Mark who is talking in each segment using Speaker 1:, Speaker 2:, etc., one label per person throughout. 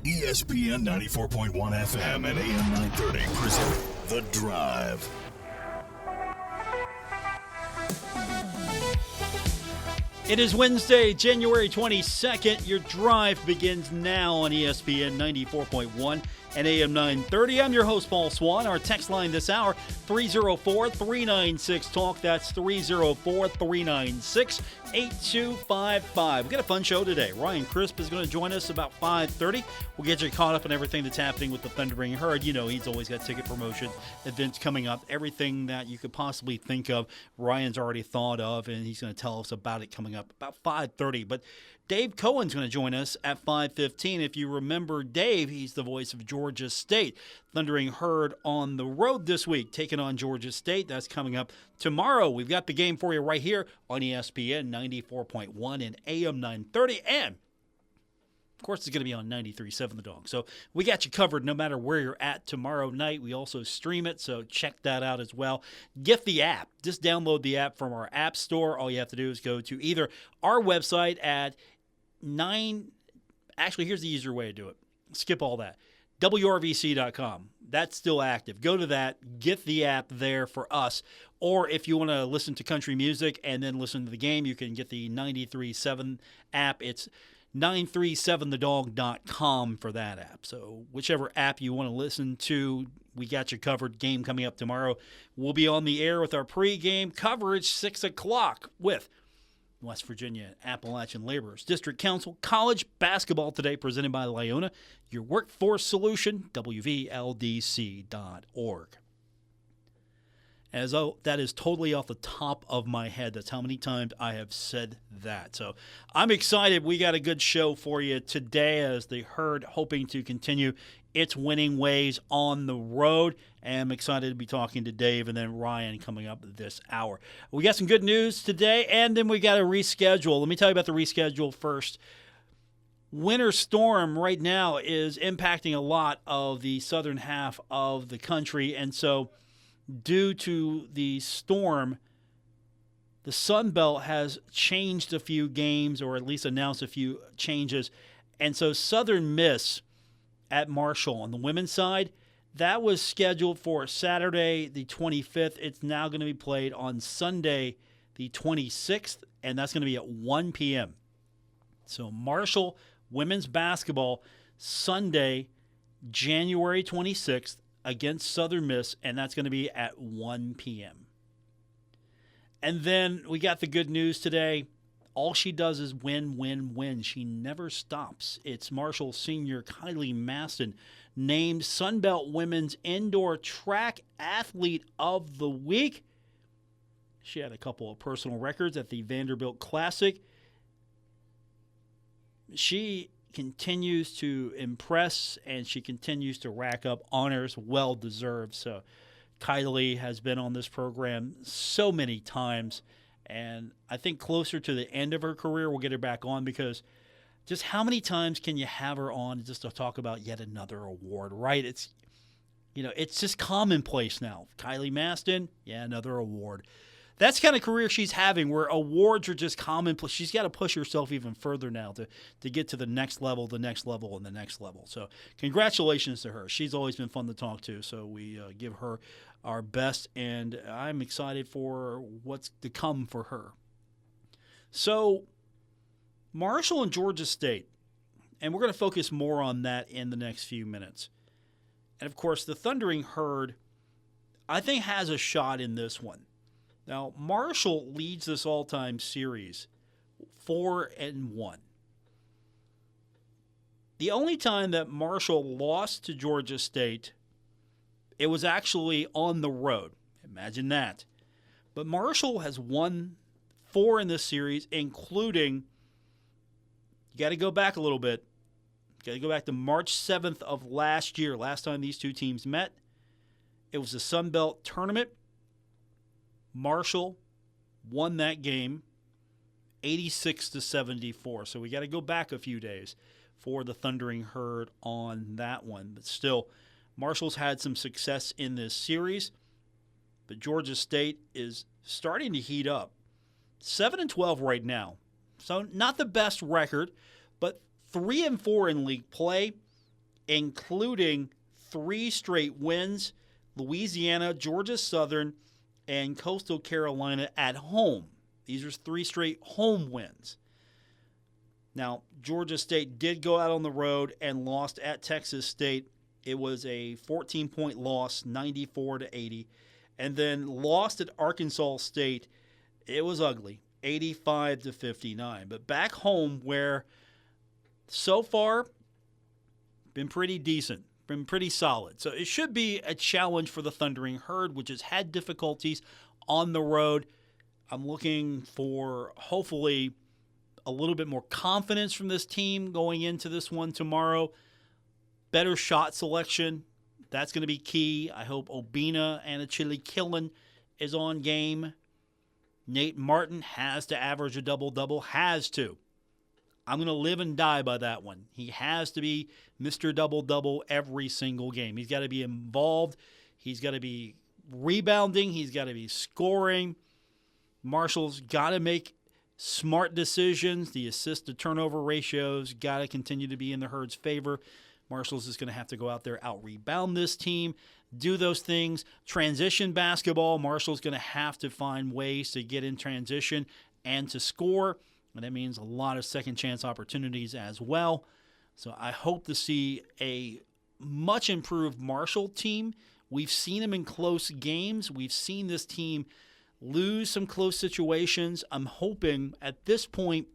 Speaker 1: ESPN 94.1 FM and AM 930 present The Drive.
Speaker 2: It is Wednesday, January 22nd. Your drive begins now on ESPN 94.1 and AM 930. I'm your host, Paul Swann. Our text line this hour, 304-396-TALK. That's 304-396-8255. We've got a fun show today. Ryan Crisp is going to join us about 5:30. We'll get you caught up on everything that's happening with the Thundering Herd. You know, he's always got ticket promotion events coming up. Everything that you could possibly think of, Ryan's already thought of, and he's going to tell us about it coming up about 5:30. But Dave Cohen's going to join us at 5:15. If you remember Dave, he's the voice of Georgia State. Thundering Herd on the road this week, taking on Georgia State. That's coming up tomorrow. We've got the game for you right here on ESPN 94.1 and AM 930. And, of course, it's going to be on 93.7 The Dog. So we got you covered no matter where you're at tomorrow night. We also stream it, so check that out as well. Get the app. Just download the app from our app store. All you have to do is go to either our website at actually, here's the easier way to do it. Skip all that. WRVC.com. That's still active. Go to that. Get the app there for us. Or if you want to listen to country music and then listen to the game, you can get the 93.7 app. It's 937thedog.com for that app. So whichever app you want to listen to, we got you covered. Game coming up tomorrow. We'll be on the air with our pregame coverage, 6 o'clock with West Virginia Appalachian Laborers District Council. College basketball today presented by Lyona. Your workforce solution, WVLDC.org. As though that is totally off the top of my head. That's how many times I have said that. So I'm excited. We got a good show for you today as the Herd hoping to continue its winning ways on the road. And I'm excited to be talking to Dave and then Ryan coming up this hour. We got some good news today, and then we got a reschedule. Let me tell you about the reschedule first. Winter storm right now is impacting a lot of the southern half of the country, and so due to the storm, the Sun Belt has changed a few games, or at least announced a few changes. And so Southern Miss at Marshall on the women's side, that was scheduled for Saturday the 25th. It's now going to be played on Sunday the 26th, and that's going to be at 1 p.m. So Marshall women's basketball Sunday, January 26th, against Southern Miss, and that's going to be at 1 p.m. And then we got the good news today. All she does is win, win, win. She never stops. It's Marshall senior Kylie Maston named Sunbelt Women's Indoor Track Athlete of the Week. She had a couple of personal records at the Vanderbilt Classic. She continues to impress, and she continues to rack up honors, well-deserved. So Kylie has been on this program so many times, and I think closer to the end of her career, we'll get her back on, because just how many times can you have her on just to talk about yet another award, right? It's just commonplace now. Kylie Maston, yeah, another award. That's the kind of career she's having, where awards are just commonplace. She's got to push herself even further now to get to the next level, and the next level. So congratulations to her. She's always been fun to talk to, so we give her our best, and I'm excited for what's to come for her. So Marshall and Georgia State, and we're going to focus more on that in the next few minutes. And, of course, the Thundering Herd, I think, has a shot in this one. Now, Marshall leads this all-time series 4-1. The only time that Marshall lost to Georgia State, it was actually on the road. Imagine that. But Marshall has won 4 in this series, including, you got to go back a little bit. You got to go back to March 7th of last year, last time these two teams met. It was the Sun Belt Tournament. Marshall won that game 86-74. So we got to go back a few days for the Thundering Herd on that one. But still, Marshall's had some success in this series. But Georgia State is starting to heat up. 7-12 right now. So not the best record, but 3-4 in league play. including 3 straight wins, Louisiana, Georgia Southern, and Coastal Carolina at home. These are 3 straight home wins. Now, Georgia State did go out on the road and lost at Texas State. It was a 14-point loss, 94-80. And then lost at Arkansas State. It was ugly, 85-59. But back home, where so far been pretty decent, been pretty solid. So it should be a challenge for the Thundering Herd, which has had difficulties on the road. I'm looking for, hopefully, a little bit more confidence from this team going into this one tomorrow. Better shot selection. That's going to be key. I hope Obina and Achille Killen is on game. Nate Martin has to average a double-double. Has to. I'm going to live and die by that one. He has to be Mr. Double-Double every single game. He's got to be involved. He's got to be rebounding. He's got to be scoring. Marshall's got to make smart decisions. The assist-to-turnover ratios got to continue to be in the Herd's favor. Marshall's is going to have to go out there, out-rebound this team, do those things. Transition basketball, Marshall's going to have to find ways to get in transition and to score. And that means a lot of second-chance opportunities as well. So I hope to see a much improved Marshall team. We've seen them in close games. We've seen this team lose some close situations. I'm hoping at this point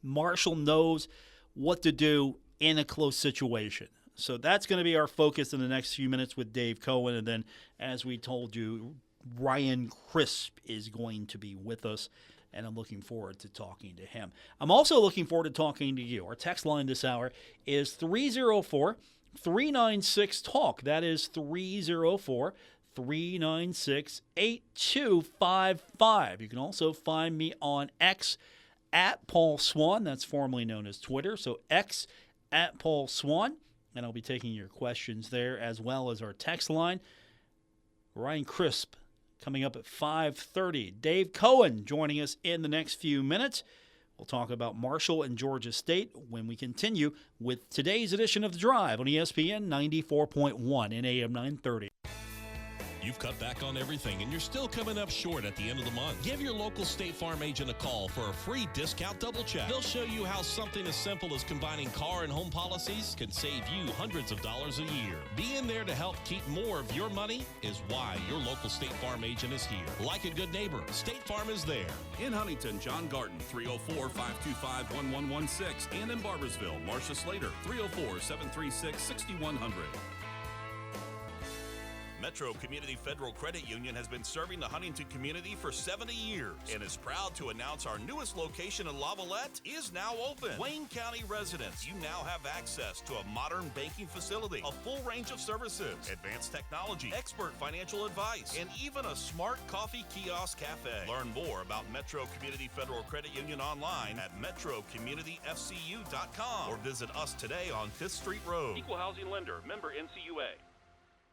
Speaker 2: Marshall knows what to do in a close situation. So that's going to be our focus in the next few minutes with Dave Cohen. And then, as we told you, Ryan Crisp is going to be with us, and I'm looking forward to talking to him. I'm also looking forward to talking to you. Our text line this hour is 304-396-TALK. That is 304-396-8255. You can also find me on X at Paul Swann. That's formerly known as Twitter. So X at Paul Swann, and I'll be taking your questions there as well as our text line. Ryan Crisp coming up at 5:30. Dave Cohen joining us in the next few minutes. We'll talk about Marshall and Georgia State when we continue with today's edition of The Drive on ESPN 94.1 and AM 930.
Speaker 3: You've cut back on everything and you're still coming up short at the end of the month. Give your local State Farm agent a call for a free discount double check. They'll show you how something as simple as combining car and home policies can save you hundreds of dollars a year. Being there to help keep more of your money is why your local State Farm agent is here. Like a good neighbor, State Farm is there.
Speaker 4: In Huntington, John Garden, 304-525-1116. And in Barbersville, Marcia Slater, 304-736-6100. Metro Community Federal Credit Union has been serving the Huntington community for 70 years and is proud to announce our newest location in Lavalette is now open. Wayne County residents, you now have access to a modern banking facility, a full range of services, advanced technology, expert financial advice, and even a smart coffee kiosk cafe. Learn more about Metro Community Federal Credit Union online at metrocommunityfcu.com or visit us today on 5th Street Road. Equal housing lender, member NCUA.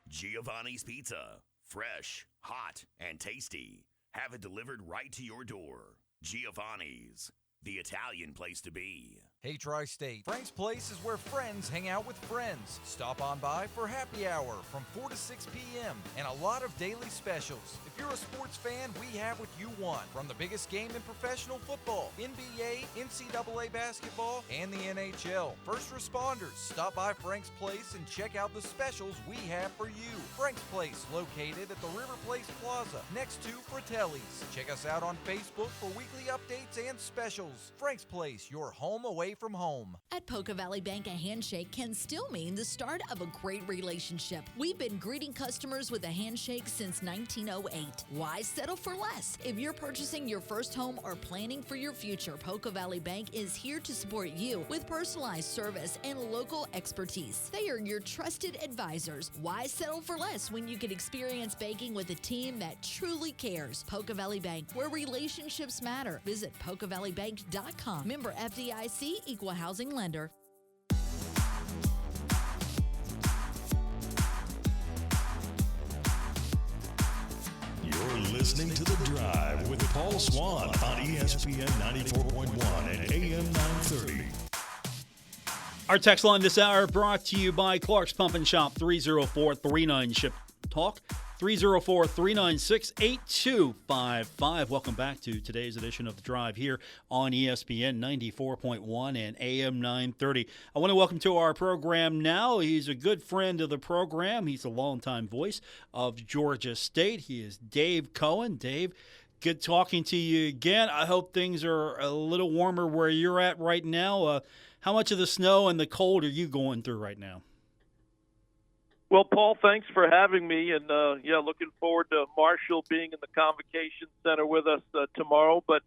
Speaker 5: Giovanni's Pizza. Fresh, hot, and tasty. Have it delivered right to your door. Giovanni's, the Italian place to be.
Speaker 6: Hey, Tri-State, Frank's Place is where friends hang out with friends. Stop on by for happy hour from 4 to 6 p.m. and a lot of daily specials. If you're a sports fan, we have what you want. From the biggest game in professional football, NBA, NCAA basketball, and the NHL. First responders, stop by Frank's Place and check out the specials we have for you. Frank's Place, located at the River Place Plaza, next to Fratelli's. Check us out on Facebook for weekly updates and specials. Frank's Place, your home away from home.
Speaker 7: At Poca Valley Bank, a handshake can still mean the start of a great relationship. We've been greeting customers with a handshake since 1908. Why settle for less? If you're purchasing your first home or planning for your future, Poca Valley Bank is here to support you with personalized service and local expertise. They are your trusted advisors. Why settle for less when you can experience banking with a team that truly cares? Poca Valley Bank, where relationships matter. Visit PocaValleyBank.com. Member FDIC, equal housing lender.
Speaker 1: You're listening to The Drive with Paul Swann on ESPN 94.1 and AM 930.
Speaker 2: Our text line this hour brought to you by Clark's Pump and Shop, 304-39-SHIP-TALK, 304-396-8255. Welcome back to today's edition of The Drive here on ESPN 94.1 and AM 930. I want to welcome to our program now. He's a good friend of the program. He's a longtime voice of Georgia State. He is Dave Cohen. Dave, good talking to you again. I hope things are a little warmer where you're at right now. How much of the snow and the cold are you going through right now?
Speaker 8: Well, Paul, thanks for having me. And, looking forward to Marshall being in the Convocation Center with us tomorrow. But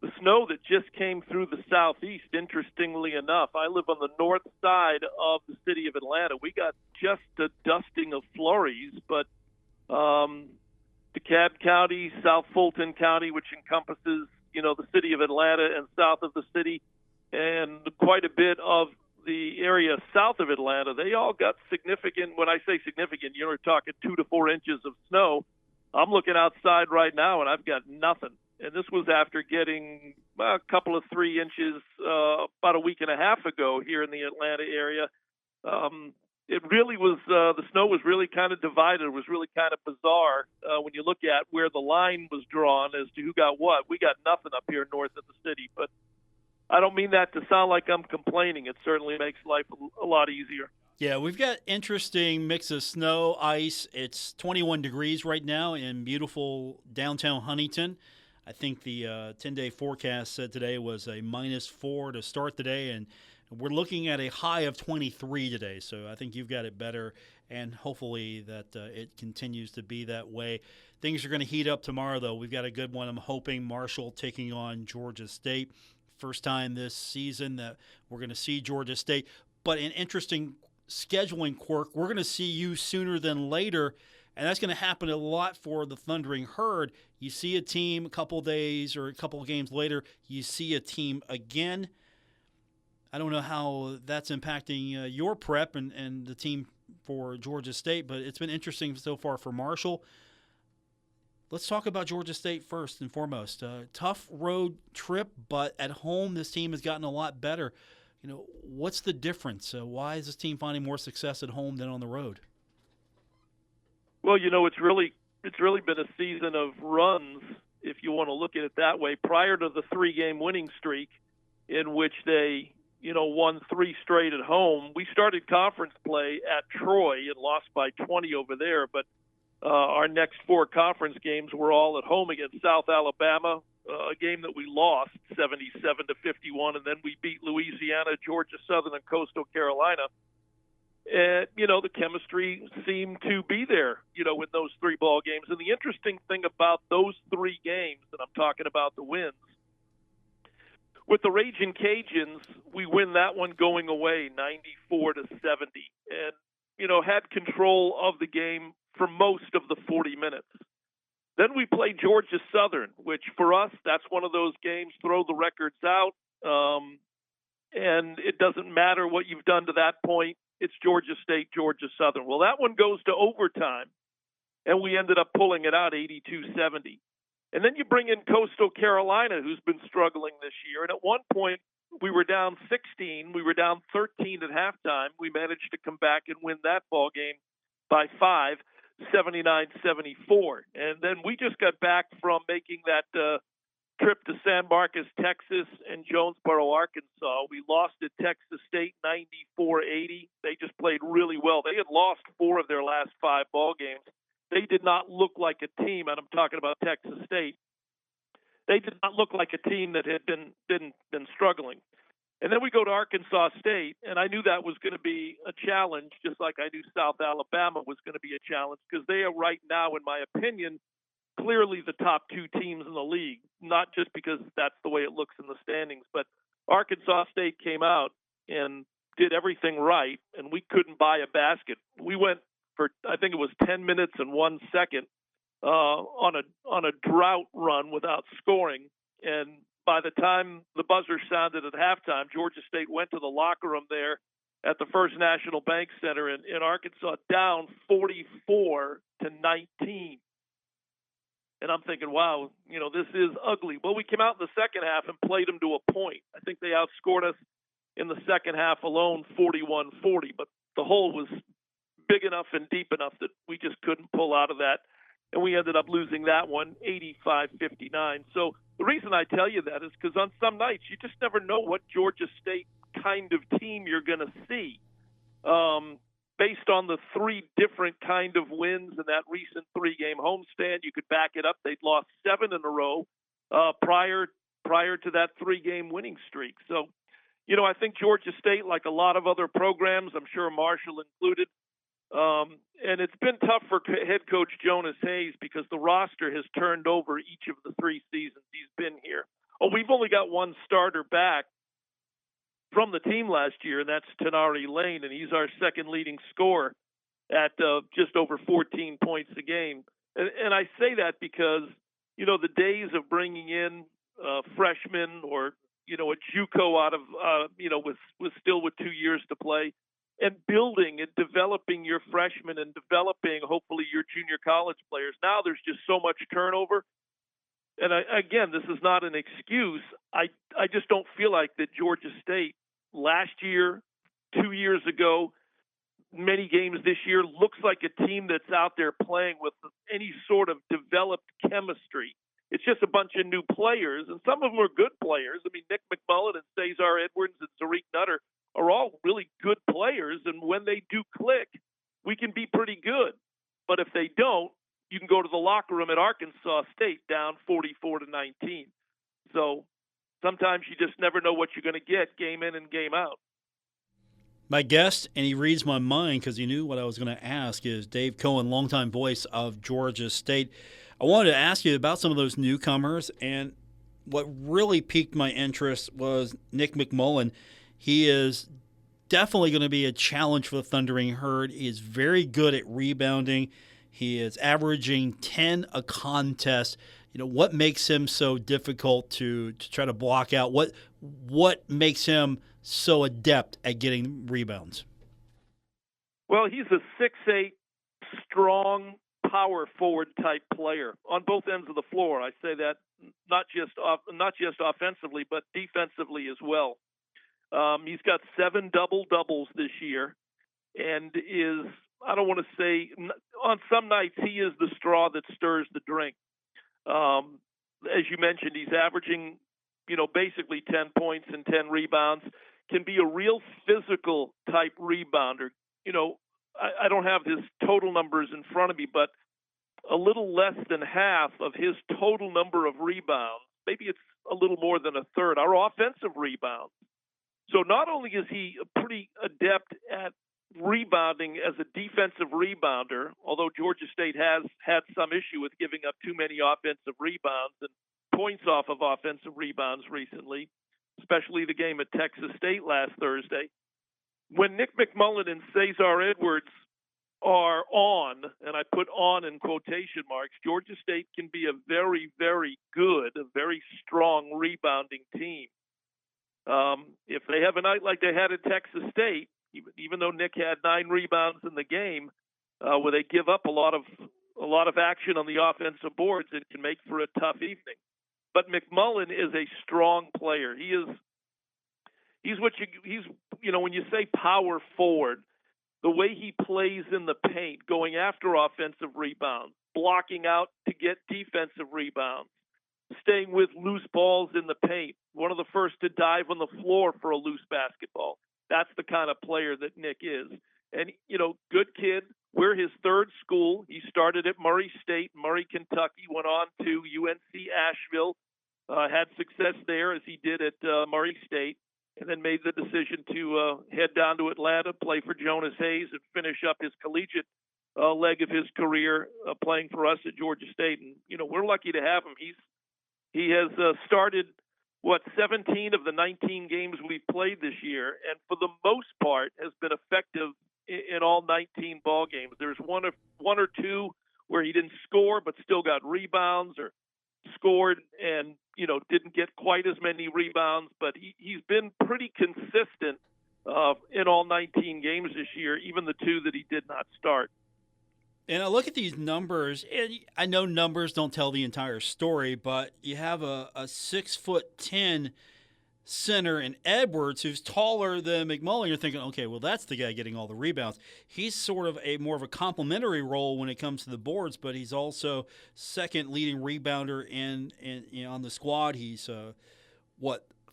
Speaker 8: the snow that just came through the southeast, interestingly enough, I live on the north side of the city of Atlanta. We got just a dusting of flurries, but DeKalb County, South Fulton County, which encompasses, the city of Atlanta and south of the city, and quite a bit of the area south of Atlanta, they all got significant. When I say significant, you're talking 2 to 4 inches of snow. I'm looking outside right now, and I've got nothing. And this was after getting a couple of 3 inches about a week and a half ago here in the Atlanta area. It really was the snow was really kind of divided. It was really kind of bizarre when you look at where the line was drawn as to who got what. We got nothing up here north of the city, but I don't mean that to sound like I'm complaining. It certainly makes life a lot easier.
Speaker 2: Yeah, we've got interesting mix of snow, ice. It's 21 degrees right now in beautiful downtown Huntington. I think the 10-day forecast said today was a -4 to start the day, and we're looking at a high of 23 today. So I think you've got it better, and hopefully that it continues to be that way. Things are going to heat up tomorrow, though. We've got a good one. I'm hoping Marshall taking on Georgia State. First time this season that we're going to see Georgia State. But an interesting scheduling quirk, we're going to see you sooner than later, and that's going to happen a lot for the Thundering Herd. You see a team a couple days or a couple of games later, you see a team again. I don't know how that's impacting your prep and the team for Georgia State, but it's been interesting so far for Marshall. Let's talk about Georgia State first and foremost. Tough road trip, but at home this team has gotten a lot better. What's the difference? Why is this team finding more success at home than on the road?
Speaker 8: Well, it's really been a season of runs, if you want to look at it that way. Prior to the 3-game winning streak, in which they won 3 straight at home, we started conference play at Troy and lost by 20 over there, but our next 4 conference games were all at home against South Alabama, a game that we lost 77-51, and then we beat Louisiana, Georgia Southern, and Coastal Carolina. And, the chemistry seemed to be there, in those 3 ball games. And the interesting thing about those 3 games, and I'm talking about the wins, with the Ragin' Cajuns, we win that one going away 94-70, and, had control of the game for most of the 40 minutes. Then we play Georgia Southern, which for us, that's one of those games, throw the records out, and it doesn't matter what you've done to that point. It's Georgia State, Georgia Southern. Well, that one goes to overtime, and we ended up pulling it out 82-70. And then you bring in Coastal Carolina, who's been struggling this year, and at one point we were down 16. We were down 13 at halftime. We managed to come back and win that ball game by 5, 79-74. And then we just got back from making that trip to San Marcos, Texas, and Jonesboro, Arkansas. We lost at Texas State 94-80. They just played really well. They had lost 4 of their last 5 ball games. They did not look like a team, and I'm talking about Texas State. They did not look like a team that had been struggling. And then we go to Arkansas State, and I knew that was going to be a challenge, just like I knew South Alabama was going to be a challenge, because they are right now, in my opinion, clearly the top 2 teams in the league, not just because that's the way it looks in the standings, but Arkansas State came out and did everything right, and we couldn't buy a basket. We went for, I think it was 10 minutes and 1 second on a drought run without scoring, and by the time the buzzer sounded at halftime, Georgia State went to the locker room there at the First National Bank Center in Arkansas, down 44-19. And I'm thinking, wow, this is ugly. Well, we came out in the second half and played them to a point. I think they outscored us in the second half alone, 41-40. But the hole was big enough and deep enough that we just couldn't pull out of that. And we ended up losing that one 85-59. So the reason I tell you that is because on some nights you just never know what Georgia State kind of team you're going to see. Based on the three different kind of wins in that recent three-game homestand, you could back it up. They'd lost 7 in a row prior to that three-game winning streak. So, I think Georgia State, like a lot of other programs, I'm sure Marshall included, and it's been tough for head coach Jonas Hayes because the roster has turned over each of the 3 seasons he's been here. We've only got one starter back from the team last year, and that's Tenari Lane, and he's our second leading scorer at just over 14 points a game. And I say that because, the days of bringing in freshmen or, a JUCO out of, with still with 2 years to play, and building and developing your freshmen and developing, hopefully, your junior college players. Now there's just so much turnover. And again, this is not an excuse. I just don't feel like that Georgia State last year, 2 years ago, many games this year, looks like a team that's out there playing with any sort of developed chemistry. It's just a bunch of new players, and some of them are good players. I mean, Nick McMullen and Cesar Edwards and Tariq Nutter are all really good players, and when they do click, we can be pretty good. But if they don't, you can go to the locker room at Arkansas State down 44-19. So sometimes you just never know what you're going to get game in and game out.
Speaker 2: My guest, and he reads my mind because he knew what I was going to ask, is Dave Cohen, longtime voice of Georgia State. I wanted to ask you about some of those newcomers, and what really piqued my interest was Nick McMullen. He is definitely going to be a challenge for the Thundering Herd. He is very good at rebounding. He is averaging 10 a contest. What makes him so difficult to try to block out? What makes him so adept at getting rebounds?
Speaker 8: Well, he's a 6'8", strong, power forward type player on both ends of the floor. I say that not just offensively, but defensively as well. He's got 7 double-doubles this year and is, I don't want to say, on some nights he is the straw that stirs the drink. As you mentioned, he's averaging, basically 10 points and 10 rebounds, can be a real physical type rebounder. I don't have his total numbers in front of me, but a little less than half of his total number of rebounds, maybe it's a little more than a third, are offensive rebounds. So not only is he pretty adept at rebounding as a defensive rebounder, although Georgia State has had some issue with giving up too many offensive rebounds and points off of offensive rebounds recently, especially the game at Texas State last Thursday. When Nick McMullen and Cesar Edwards are on, and I put on in quotation marks, Georgia State can be a very, very good, a very strong rebounding team. If they have a night like they had at Texas State, even though Nick had 9 rebounds in the game, where they give up a lot of action on the offensive boards, it can make for a tough evening. But McMullen is a strong player. He's when you say power forward, the way he plays in the paint, going after offensive rebounds, blocking out to get defensive rebounds, staying with loose balls in the paint, one of the first to dive on the floor for a loose basketball. That's the kind of player that Nick is. And, good kid. We're his third school. He started at Murray State, Murray, Kentucky, went on to UNC Asheville, had success there as he did at Murray State, and then made the decision to head down to Atlanta, play for Jonas Hayes, and finish up his collegiate leg of his career playing for us at Georgia State. And, we're lucky to have him. He has started 17 of the 19 games we've played this year, and for the most part has been effective in all 19 ball games. There's one or two where he didn't score but still got rebounds, or scored and didn't get quite as many rebounds, but he's been pretty consistent in all 19 games this year, even the 2 that he did not start.
Speaker 2: And I look at these numbers, and I know numbers don't tell the entire story, but you have a 6'10" center in Edwards, who's taller than McMullen. You're thinking, okay, well, that's the guy getting all the rebounds. He's sort of more of a complementary role when it comes to the boards, but he's also second leading rebounder on the squad. He's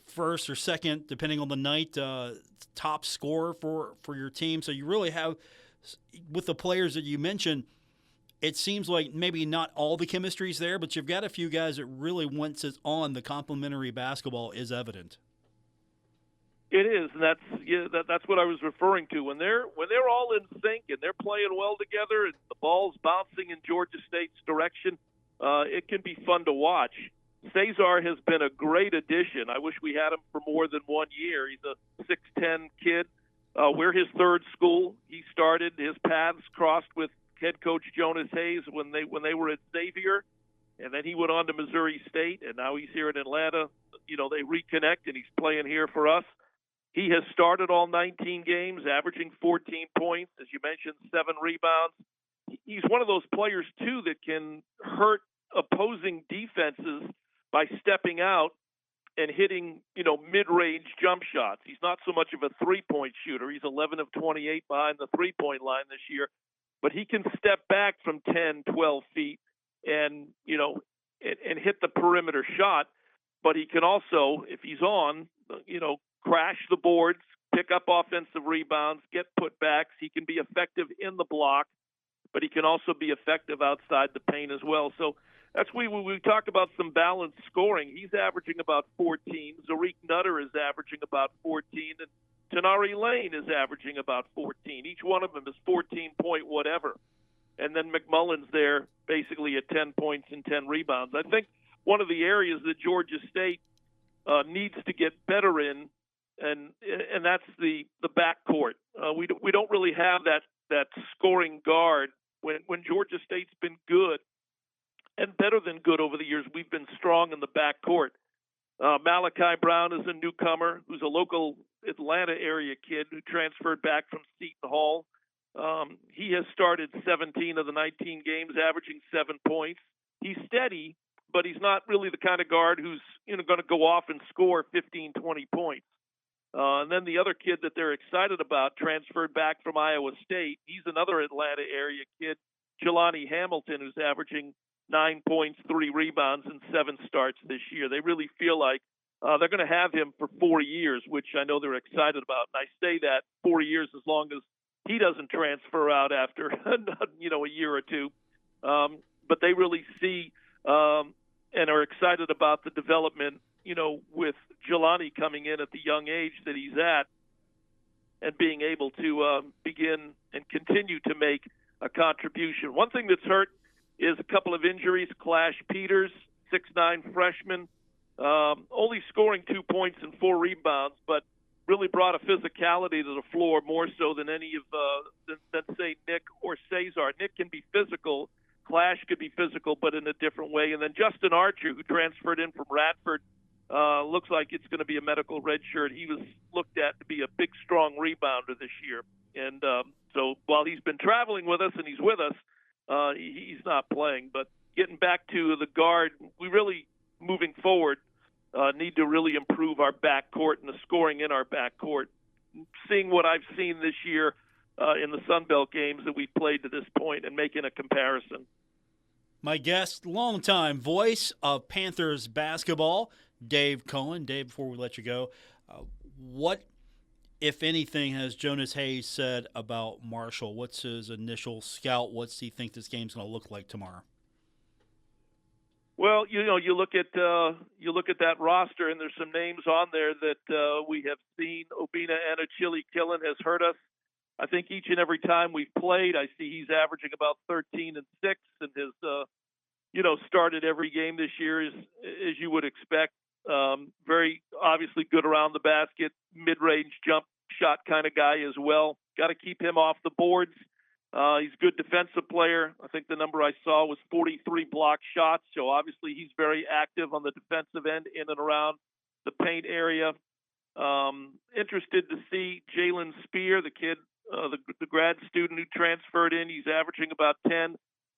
Speaker 2: first or second, depending on the night, top scorer for your team. So you really have, with the players that you mentioned, it seems like maybe not all the chemistry's there, but you've got a few guys that really, once it's on, the complementary basketball is evident.
Speaker 8: It is, and that's what I was referring to. When they're all in sync and they're playing well together, and the ball's bouncing in Georgia State's direction, it can be fun to watch. Cesar has been a great addition. I wish we had him for more than 1 year. He's a 6'10" kid. We're his third school. He started, his paths crossed with head coach Jonas Hayes when they were at Xavier, and then he went on to Missouri State, and now he's here in Atlanta. They reconnect, and he's playing here for us. He has started all 19 games, averaging 14 points, as you mentioned, 7 rebounds. He's one of those players, too, that can hurt opposing defenses by stepping out and hitting, mid-range jump shots. He's not so much of a three-point shooter. He's 11 of 28 behind the three-point line this year. But he can step back from 10, 12 feet and hit the perimeter shot. But he can also, if he's on, crash the boards, pick up offensive rebounds, get putbacks. He can be effective in the block, but he can also be effective outside the paint as well. So that's when we talk about some balanced scoring. He's averaging about 14. Zarik Nutter is averaging about 14, and Tenari Lane is averaging about 14. Each one of them is 14 point whatever. And then McMullen's there basically at 10 points and 10 rebounds. I think one of the areas that Georgia State needs to get better in, and that's the backcourt. We don't really have that scoring guard. When Georgia State's been good and better than good over the years, we've been strong in the backcourt. Malachi Brown is a newcomer who's a local Atlanta area kid who transferred back from Seton Hall. He has started 17 of the 19 games, averaging 7 points. He's steady, but he's not really the kind of guard who's going to go off and score 15, 20 points. And then the other kid that they're excited about transferred back from Iowa State. He's another Atlanta area kid, Jelani Hamilton, who's averaging 9 points, 3 rebounds, and 7 starts this year. They really feel like they're going to have him for 4 years, which I know they're excited about. And I say that 4 years as long as he doesn't transfer out after a year or two. But they really see and are excited about the development, with Jelani coming in at the young age that he's at and being able to begin and continue to make a contribution. One thing that's hurt is a couple of injuries. Clash Peters, 6'9" freshman, only scoring 2 points and 4 rebounds, but really brought a physicality to the floor more so than any of than say Nick or Cesar. Nick can be physical. Clash could be physical, but in a different way. And then Justin Archer, who transferred in from Radford, looks like it's going to be a medical redshirt. He was looked at to be a big, strong rebounder this year. And so while he's been traveling with us and he's with us, he's not playing. But getting back to the guard, we really, moving forward, need to really improve our backcourt and the scoring in our backcourt. Seeing what I've seen this year in the Sun Belt games that we've played to this point and making a comparison.
Speaker 2: My guest, longtime voice of Panthers basketball, Dave Cohen. Dave, before we let you go, what, if anything, has Jonas Hayes said about Marshall? What's his initial scout? What's he think this game's going to look like tomorrow?
Speaker 8: Well, you look at that roster, and there's some names on there that we have seen. Obina Anachili Killen has hurt us. I think each and every time we've played, I see he's averaging about 13 and 6, and has started every game this year as you would expect. Very obviously good around the basket, mid-range jump shot kind of guy as well. Got to keep him off the boards. He's a good defensive player. I think the number I saw was 43 block shots. So obviously he's very active on the defensive end in and around the paint area. Interested to see Jalen Spear, the kid, the grad student who transferred in. He's averaging about 10.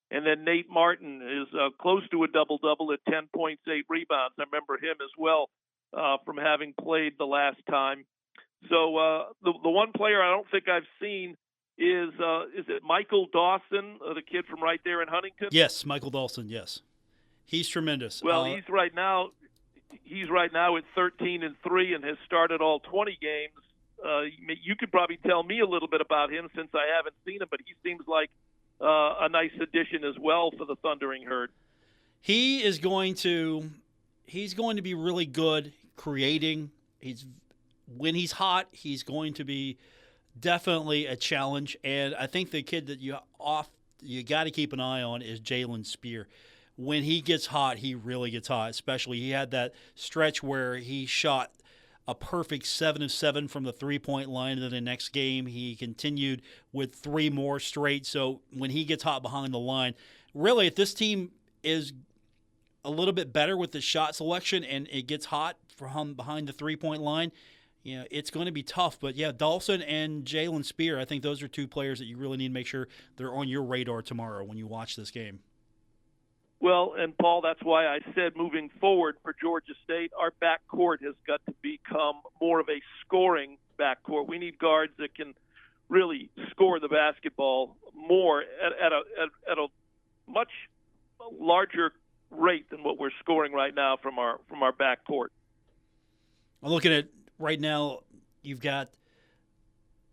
Speaker 8: And then Nate Martin is close to a double-double at 10 points, 8 rebounds. I remember him as well. from having played the last time. So the one player I don't think I've seen is it Michael Dawson, the kid from right there in Huntington?
Speaker 2: Yes, Michael Dawson. Yes, he's tremendous.
Speaker 8: Well, he's right now at 13-3 and has started all 20 games. You could probably tell me a little bit about him since I haven't seen him, but he seems like a nice addition as well for the Thundering Herd.
Speaker 2: He's going to be really good creating. When he's hot, he's going to be definitely a challenge. And I think the kid that you got to keep an eye on is Jalen Spear. When he gets hot, he really gets hot. Especially he had that stretch where he shot a perfect 7 of 7 from the three-point line. And then the next game, he continued with 3 more straight. So when he gets hot behind the line, really, if this team is a little bit better with the shot selection and it gets hot from behind the three-point line, it's going to be tough. But, yeah, Dawson and Jalen Spear, I think those are 2 players that you really need to make sure they're on your radar tomorrow when you watch this game.
Speaker 8: Well, and Paul, that's why I said moving forward for Georgia State, our backcourt has got to become more of a scoring backcourt. We need guards that can really score the basketball more at a much larger rate than what we're scoring right now from our backcourt.
Speaker 2: I'm looking at right now. You've got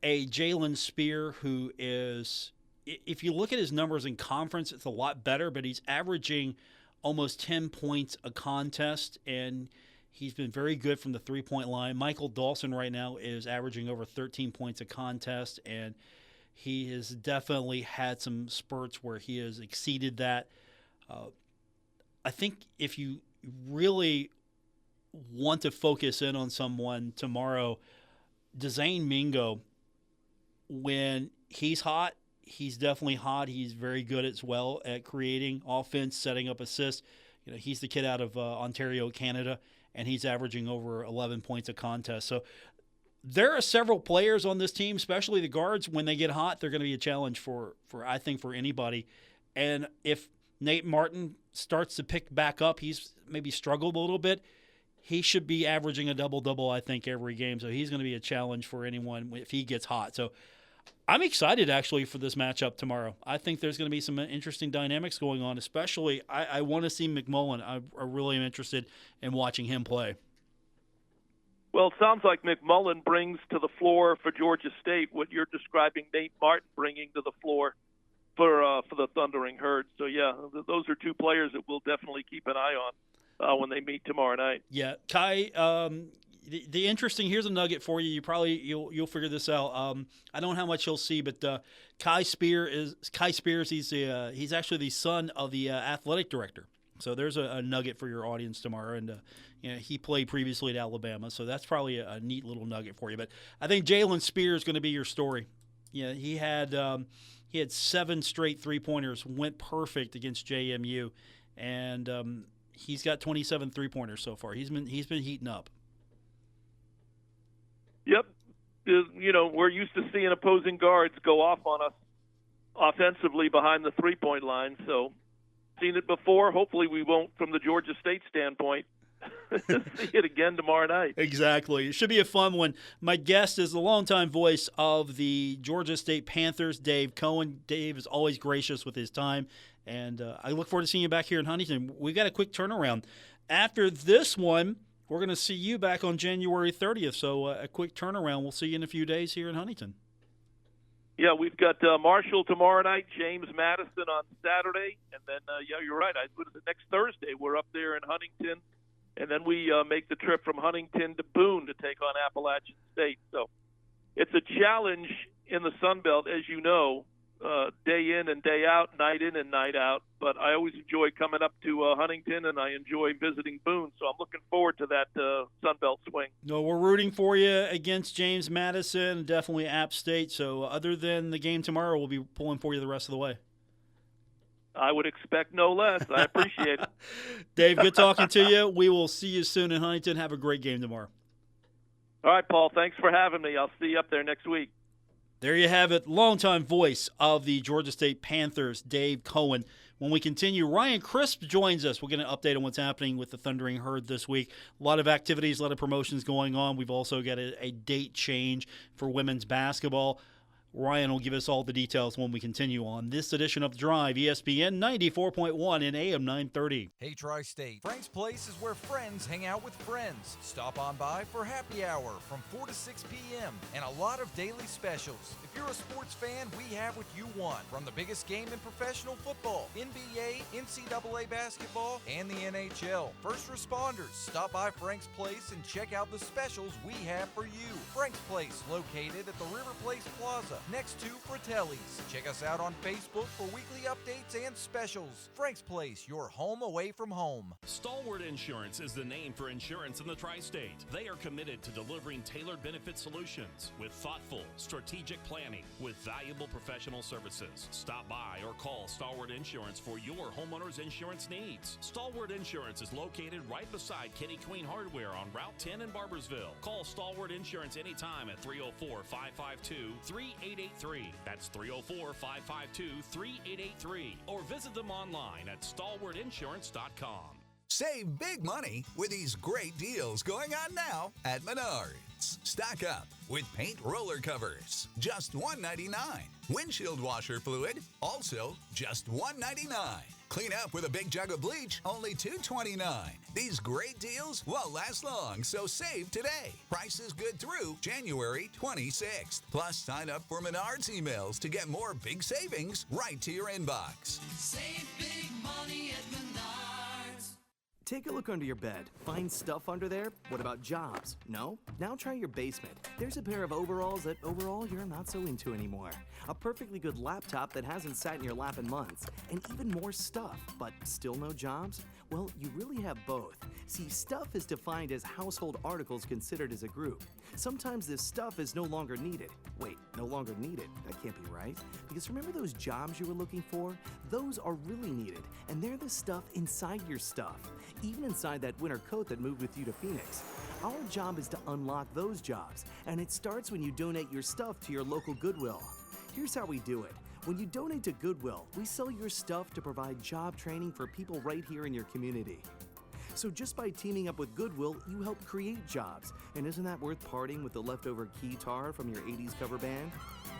Speaker 2: a Jalen Spear who is, if you look at his numbers in conference, it's a lot better, but he's averaging almost 10 points a contest, and he's been very good from the three-point line. Michael Dawson right now is averaging over 13 points a contest, and he has definitely had some spurts where he has exceeded that. I think if you really want to focus in on someone tomorrow, Dzane Mingo, when he's hot, he's definitely hot. He's very good as well at creating offense, setting up assists. He's the kid out of Ontario, Canada, and he's averaging over 11 points a contest. So there are several players on this team, especially the guards. When they get hot, they're going to be a challenge for I think for anybody. And if Nate Martin starts to pick back up, he's maybe struggled a little bit. He should be averaging a double-double, I think, every game. So he's going to be a challenge for anyone if he gets hot. So I'm excited, actually, for this matchup tomorrow. I think there's going to be some interesting dynamics going on, especially I want to see McMullen. I really am interested in watching him play.
Speaker 8: Well, it sounds like McMullen brings to the floor for Georgia State what you're describing Nate Martin bringing to the floor for the Thundering Herd. So, yeah, those are 2 players that we'll definitely keep an eye on when they meet tomorrow night.
Speaker 2: Yeah, Kai, the interesting, here's a nugget for you. You'll figure this out. I don't know how much you'll see, but Kai Spears. He's actually the son of the athletic director. So there's a nugget for your audience tomorrow, and he played previously at Alabama, so that's probably a neat little nugget for you. But I think Jalen Spears is going to be your story. He had 7 straight 3-pointers, went perfect against JMU, and he's got 27 3-pointers so far. He's been heating up.
Speaker 8: Yep. We're used to seeing opposing guards go off on us offensively behind the three-point line, so seen it before. Hopefully we won't, from the Georgia State standpoint, see it again tomorrow night.
Speaker 2: Exactly. It should be a fun one. My guest is the longtime voice of the Georgia State Panthers, Dave Cohen. Dave is always gracious with his time, and I look forward to seeing you back here in Huntington. We've got a quick turnaround. After this one, we're going to see you back on January 30th, so a quick turnaround. We'll see you in a few days here in Huntington.
Speaker 8: Yeah, we've got Marshall tomorrow night, James Madison on Saturday, and then, you're right, next Thursday we're up there in Huntington, and then we make the trip from Huntington to Boone to take on Appalachian State. So it's a challenge in the Sun Belt, as you know, day in and day out, night in and night out. But I always enjoy coming up to Huntington, and I enjoy visiting Boone. So I'm looking forward to that Sun Belt swing.
Speaker 2: No, we're rooting for you against James Madison, definitely App State. So other than the game tomorrow, we'll be pulling for you the rest of the way.
Speaker 8: I would expect no less. I appreciate it.
Speaker 2: Dave, good talking to you. We will see you soon in Huntington. Have a great game tomorrow.
Speaker 8: All right, Paul. Thanks for having me. I'll see you up there next week.
Speaker 2: There you have it. Longtime voice of the Georgia State Panthers, Dave Cohen. When we continue, Ryan Crisp joins us. We're going to update on what's happening with the Thundering Herd this week. A lot of activities, a lot of promotions going on. We've also got a date change for women's basketball. Ryan will give us all the details when we continue on this edition of The Drive, ESPN 94.1 and AM 930.
Speaker 6: Hey, Tri-State, Frank's Place is where friends hang out with friends. Stop on by for happy hour from 4 to 6 p.m. and a lot of daily specials. If you're a sports fan, we have what you want. From the biggest game in professional football, NBA, NCAA basketball, and the NHL. First responders, stop by Frank's Place and check out the specials we have for you. Frank's Place, located at the River Place Plaza, next to Fratelli's. Check us out on Facebook for weekly updates and specials. Frank's Place, your home away from home.
Speaker 3: Stalwart Insurance is the name for insurance in the Tri-State. They are committed to delivering tailored benefit solutions with thoughtful, strategic planning with valuable professional services. Stop by or call Stalwart Insurance for your homeowner's insurance needs. Stalwart Insurance is located right beside Kitty Queen Hardware on Route 10 in Barbersville. Call Stalwart Insurance anytime at 304-552-3883. That's 304-552-3883. Or visit them online at stalwartinsurance.com.
Speaker 9: Save big money with these great deals going on now at Menards. Stock up with paint roller covers, just $1.99. Windshield washer fluid, also just $1.99. Clean up with a big jug of bleach, only $2.29. These great deals won't last long, so save today. Price is good through January 26th. Plus, sign up for Menards emails to get more big savings right to your inbox.
Speaker 10: Save big money at Menards.
Speaker 11: Take a look under your bed. Find stuff under there? What about jobs? No? Now try your basement. There's a pair of overalls that overall you're not so into anymore. A perfectly good laptop that hasn't sat in your lap in months. And even more stuff, but still no jobs? Well, you really have both. See, stuff is defined as household articles considered as a group. Sometimes this stuff is no longer needed. Wait, no longer needed? That can't be right. Because remember those jobs you were looking for? Those are really needed, and they're the stuff inside your stuff. Even inside that winter coat that moved with you to Phoenix. Our job is to unlock those jobs, and it starts when you donate your stuff to your local Goodwill. Here's how we do it. When you donate to Goodwill, we sell your stuff to provide job training for people right here in your community. So just by teaming up with Goodwill, you help create jobs. And isn't that worth parting with the leftover guitar from your 80s cover band?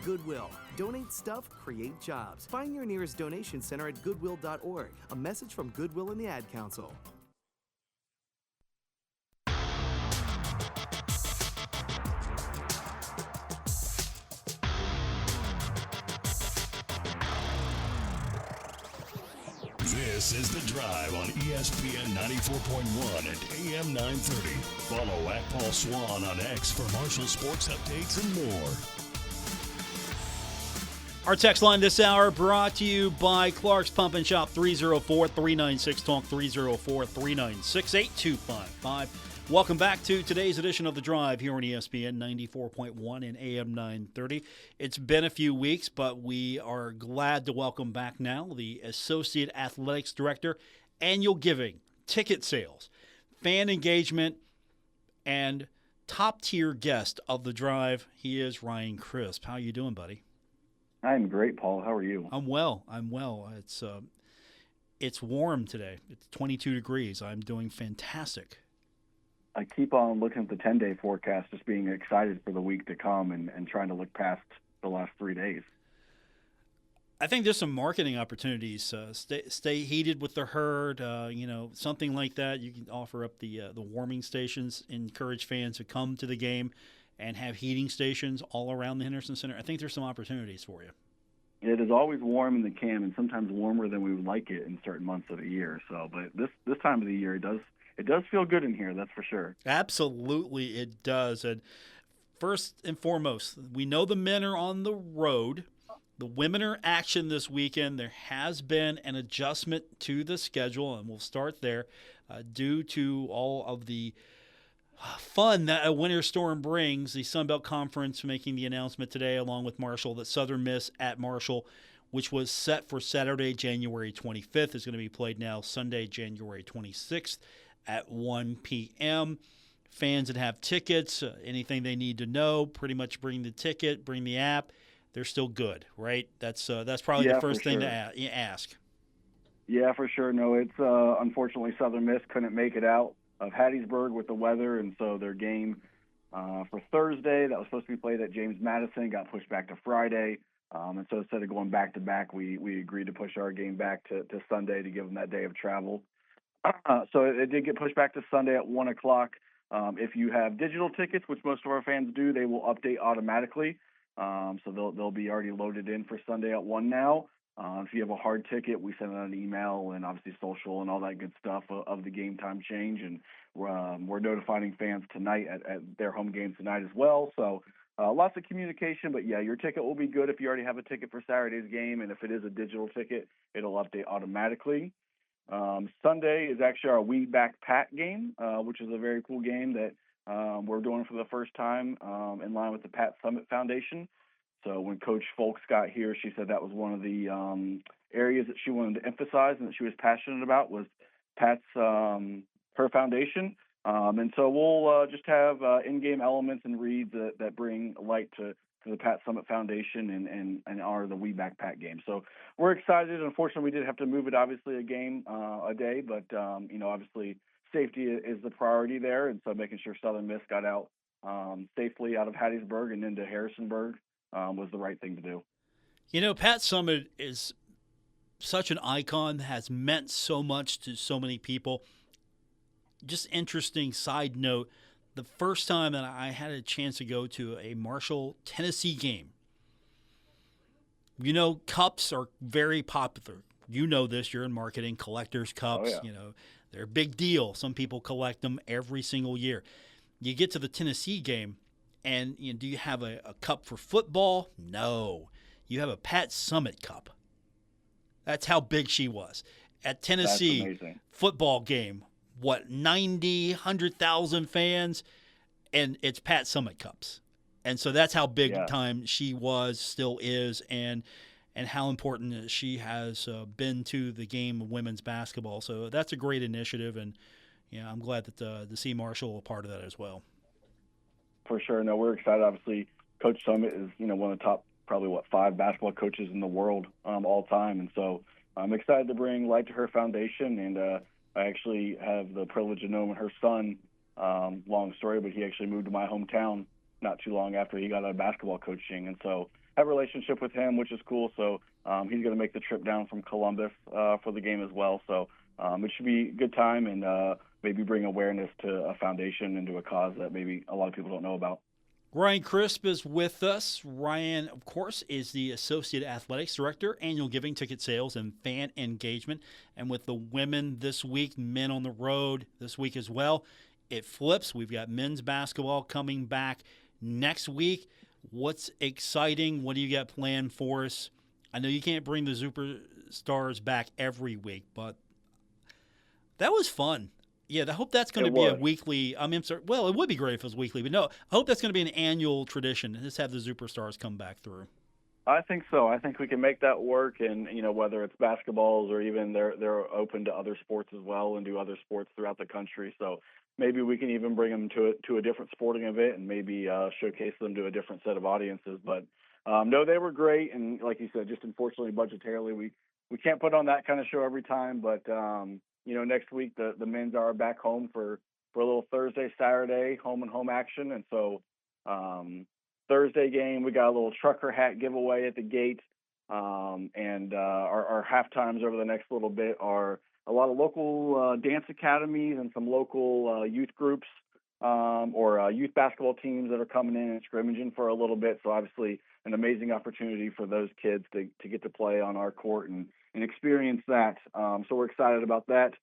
Speaker 11: Goodwill. Donate stuff, create jobs. Find your nearest donation center at goodwill.org. A message from Goodwill and the Ad Council.
Speaker 1: This is The Drive on ESPN 94.1 and AM 930. Follow at Paul Swann on X for Marshall sports updates and more.
Speaker 2: Our text line this hour brought to you by Clark's Pump and Shop, 304-396-TALK, 304-396-8255. Welcome back to today's edition of The Drive here on ESPN 94.1 and AM 930. It's been a few weeks, but we are glad to welcome back now the Associate Athletics Director, Annual Giving, Ticket Sales, Fan Engagement, and top-tier guest of The Drive. He is Ryan Crisp. How you doing, buddy?
Speaker 12: I'm great, Paul. How are you?
Speaker 2: I'm well. It's warm today. It's 22 degrees. I'm doing fantastic.
Speaker 12: I keep on looking at the 10-day forecast, just being excited for the week to come and trying to look past the last 3 days.
Speaker 2: I think there's some marketing opportunities. Stay heated with the herd, something like that. You can offer up the warming stations, encourage fans to come to the game, and have heating stations all around the Henderson Center. I think there's some opportunities for you.
Speaker 12: It is always warm in the can, and sometimes warmer than we would like it in certain months of the year. So, but this time of the year, it does feel good in here, that's for sure.
Speaker 2: Absolutely, it does. And first and foremost, we know the men are on the road. The women are action this weekend. There has been an adjustment to the schedule, and we'll start there due to all of the fun that a winter storm brings. The Sun Belt Conference making the announcement today, along with Marshall, that Southern Miss at Marshall, which was set for Saturday, January 25th, is going to be played now Sunday, January 26th at 1 p.m. Fans that have tickets, anything they need to know, pretty much bring the ticket, bring the app. They're still good, right? That's probably the first thing to ask.
Speaker 12: Yeah, for sure. No, it's unfortunately Southern Miss couldn't make it out of Hattiesburg with the weather, and so their game for Thursday that was supposed to be played at James Madison got pushed back to Friday. And so instead of going back to back, we agreed to push our game back to Sunday to give them that day of travel. So it did get pushed back to Sunday at 1 o'clock. If you have digital tickets, which most of our fans do, they will update automatically. So they'll be already loaded in for Sunday at 1 now. If you have a hard ticket, we send out an email and obviously social and all that good stuff of the game time change. And we're notifying fans tonight at their home game tonight as well. So lots of communication. But, yeah, your ticket will be good if you already have a ticket for Saturday's game. And if it is a digital ticket, it'll update automatically. Sunday is actually our We Back Pat game, which is a very cool game that we're doing for the first time in line with the Pat Summit Foundation. So when Coach Folks got here, she said that was one of the areas that she wanted to emphasize and that she was passionate about was Pat's her foundation. And so we'll just have in-game elements and reads that bring light to the Pat Summit Foundation and are the We Back Pat game. So we're excited. Unfortunately, we did have to move it, obviously, a game a day, but, obviously safety is the priority there. And so making sure Southern Miss got out safely out of Hattiesburg and into Harrisonburg was the right thing to do.
Speaker 2: Pat Summit is such an icon, has meant so much to so many people. Just interesting side note, the first time that I had a chance to go to a Marshall, Tennessee game, cups are very popular. You know this, you're in marketing, collector's cups,
Speaker 12: Oh, yeah.
Speaker 2: They're a big deal. Some people collect them every single year. You get to the Tennessee game, and do you have a cup for football? No. You have a Pat Summit cup. That's how big she was. At Tennessee football game, 90, 100,000 fans, and it's Pat Summit cups. And so that's how big time she was, still is, and how important she has been to the game of women's basketball. So that's a great initiative, and I'm glad that the C. Marshall a part of that as well.
Speaker 12: For sure. No, we're excited. Obviously, Coach Summit is, one of the top, probably, 5 basketball coaches in the world all time. And so I'm excited to bring light to her foundation. And I actually have the privilege of knowing her son, long story, but he actually moved to my hometown not too long after he got out of basketball coaching. And so I have a relationship with him, which is cool. So he's going to make the trip down from Columbus for the game as well. So it should be a good time and maybe bring awareness to a foundation and to a cause that maybe a lot of people don't know about.
Speaker 2: Ryan Crisp is with us. Ryan, of course, is the Associate Athletics Director, Annual Giving, Ticket Sales, and Fan Engagement. And with the women this week, men on the road this week as well, it flips. We've got men's basketball coming back next week. What's exciting? What do you got planned for us? I know you can't bring the superstars back every week, but that was fun. Yeah, I hope that's going to be a weekly. Well, it would be great if it was weekly, but no, I hope that's going to be an annual tradition. Just have the superstars come back through.
Speaker 12: I think so. I think we can make that work, and whether it's basketballs or even they're open to other sports as well and do other sports throughout the country. So maybe we can even bring them to a different sporting event and maybe showcase them to a different set of audiences. But no, they were great, and like you said, just unfortunately budgetarily we can't put on that kind of show every time, but. Next week the men's are back home for a little Thursday, Saturday home and home action. And so Thursday game, we got a little trucker hat giveaway at the gate. And our half times over the next little bit are a lot of local dance academies and some local youth groups or youth basketball teams that are coming in and scrimmaging for a little bit. So obviously an amazing opportunity for those kids to get to play on our court and experience that. So we're excited about that.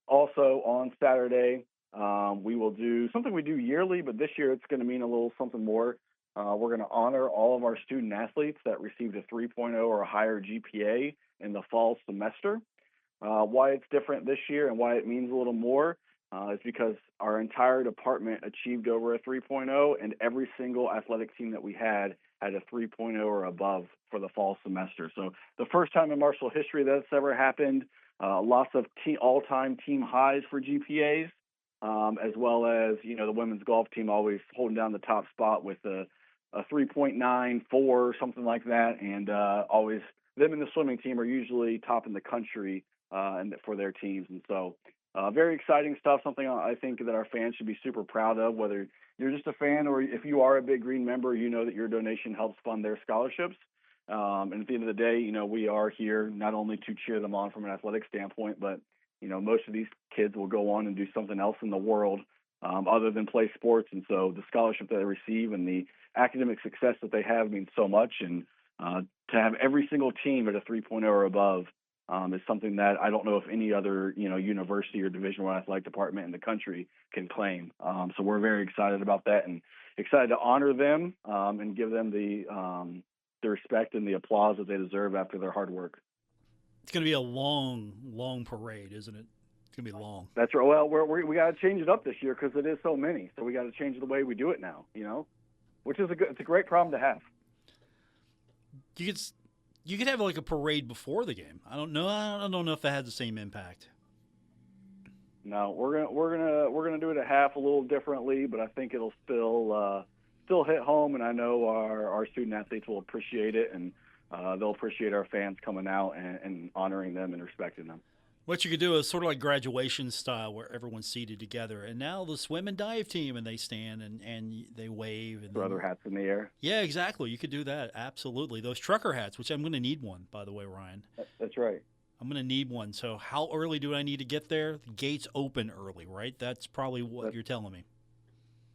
Speaker 12: Also on Saturday, we will do something we do yearly, but this year it's going to mean a little something more. We're going to honor all of our student athletes that received a 3.0 or a higher GPA in the fall semester. Why it's different this year and why it means a little more is because our entire department achieved over a 3.0, and every single athletic team that we had a 3.0 or above for the fall semester. So the first time in Marshall history that's ever happened. Lots of all-time team highs for GPAs, as well as, the women's golf team always holding down the top spot with a 3.94, something like that. And always them and the swimming team are usually top in the country and for their teams. And so very exciting stuff, something I think that our fans should be super proud of, whether you're just a fan or if you are a Big Green member, you know that your donation helps fund their scholarships. And at the end of the day, we are here not only to cheer them on from an athletic standpoint, but, most of these kids will go on and do something else in the world other than play sports. And so the scholarship that they receive and the academic success that they have means so much. And to have every single team at a 3.0 or above is something that I don't know if any other, university or Division I athletic department in the country can claim. So we're very excited about that and excited to honor them and give them the respect and the applause that they deserve after their hard work.
Speaker 2: It's going to be a long, long parade, isn't it? It's going to be long.
Speaker 12: That's right. Well, we got to change it up this year because it is so many. So we got to change the way we do it now, which is it's a great problem to have.
Speaker 2: You could have like a parade before the game. I don't know. I don't know if that had the same impact.
Speaker 12: No, we're gonna do it at half a little differently, but I think it'll still hit home, and I know our student athletes will appreciate it, and they'll appreciate our fans coming out and honoring them and respecting them.
Speaker 2: What you could do is sort of like graduation style where everyone's seated together. And now the swim and dive team, and they stand and they wave. And
Speaker 12: throw their hats in the air.
Speaker 2: Yeah, exactly. You could do that. Absolutely. Those trucker hats, which I'm going to need one, by the way, Ryan.
Speaker 12: That's right.
Speaker 2: I'm going to need one. So how early do I need to get there? The gates open early, right? That's probably what you're telling me.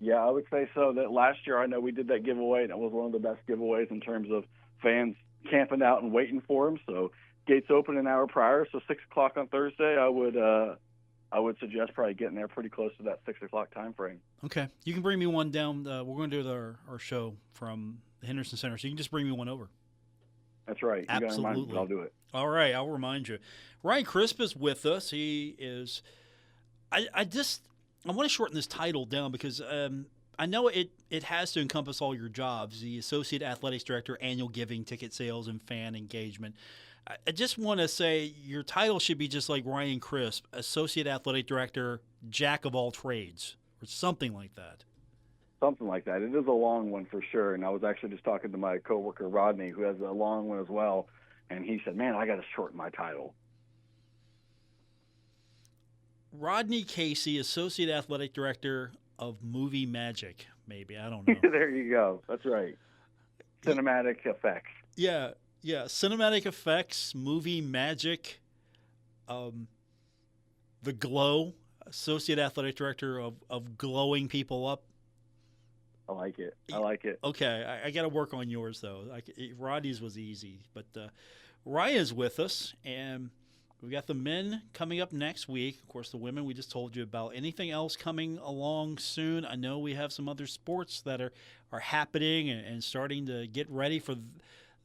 Speaker 12: Yeah, I would say so. That last year I know we did that giveaway. That was one of the best giveaways in terms of fans camping out and waiting for them. So gates open an hour prior, so 6 o'clock on Thursday. I would suggest probably getting there pretty close to that 6 o'clock time frame.
Speaker 2: Okay, you can bring me one down. We're going to do our show from the Henderson Center, so you can just bring me one over.
Speaker 12: That's right. You
Speaker 2: Absolutely,
Speaker 12: gotta remind me, I'll do it.
Speaker 2: All right, I'll remind you. Ryan Crisp is with us. He is. I want to shorten this title down because I know it has to encompass all your jobs: the Associate Athletics Director, Annual Giving, Ticket Sales, and Fan Engagement. I just want to say your title should be just like Ryan Crisp, Associate Athletic Director, Jack of all trades, or something like that.
Speaker 12: Something like that. It is a long one for sure. And I was actually just talking to my coworker Rodney, who has a long one as well, and he said, "Man, I got to shorten my title."
Speaker 2: Rodney Casey, Associate Athletic Director of Movie Magic, maybe. I don't know.
Speaker 12: There you go. That's right. Cinematic effects.
Speaker 2: Yeah. Cinematic effects, movie magic, the glow, Associate Athletic Director of glowing people up.
Speaker 12: I like it.
Speaker 2: Okay, I got to work on yours, though. Rodney's was easy. But Ryan's with us, and we got the men coming up next week. Of course, the women we just told you about. Anything else coming along soon? I know we have some other sports that are happening and starting to get ready for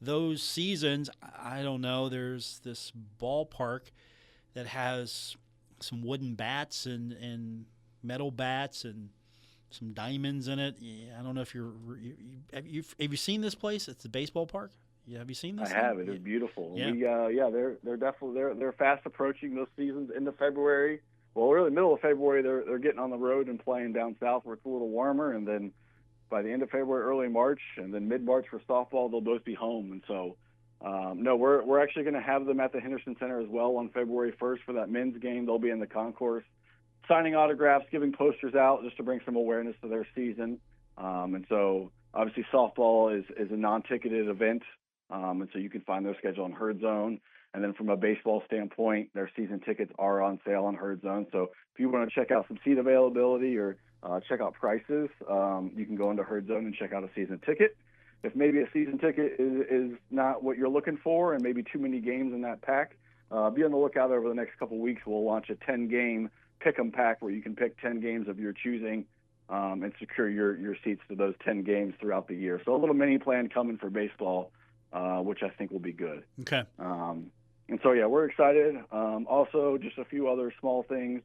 Speaker 2: those seasons. I don't know. There's this ballpark that has some wooden bats and metal bats and some diamonds in it. Yeah, I don't know if have you seen this place? It's the baseball park. Yeah, have you seen this?
Speaker 12: I have. It is beautiful.
Speaker 2: Yeah.
Speaker 12: They're definitely they're fast approaching those seasons into February. Well, really middle of February they're getting on the road and playing down south where it's a little warmer, and then by the end of February, early March, and then mid-March for softball, they'll both be home. And so, no, we're actually going to have them at the Henderson Center as well on February 1st for that men's game. They'll be in the concourse, signing autographs, giving posters out just to bring some awareness to their season. And so, obviously, softball is a non-ticketed event, and so you can find their schedule on Herd Zone. And then from a baseball standpoint, their season tickets are on sale on Herd Zone. So if you want to check out some seat availability or check out prices, you can go into Herd Zone and check out a season ticket. If maybe a season ticket is not what you're looking for and maybe too many games in that pack, be on the lookout over the next couple of weeks. We'll launch a 10-game pick-em pack where you can pick 10 games of your choosing and secure your seats to those 10 games throughout the year. So a little mini plan coming for baseball, which I think will be good.
Speaker 2: Okay.
Speaker 12: And so, yeah, we're excited. Also, just a few other small things.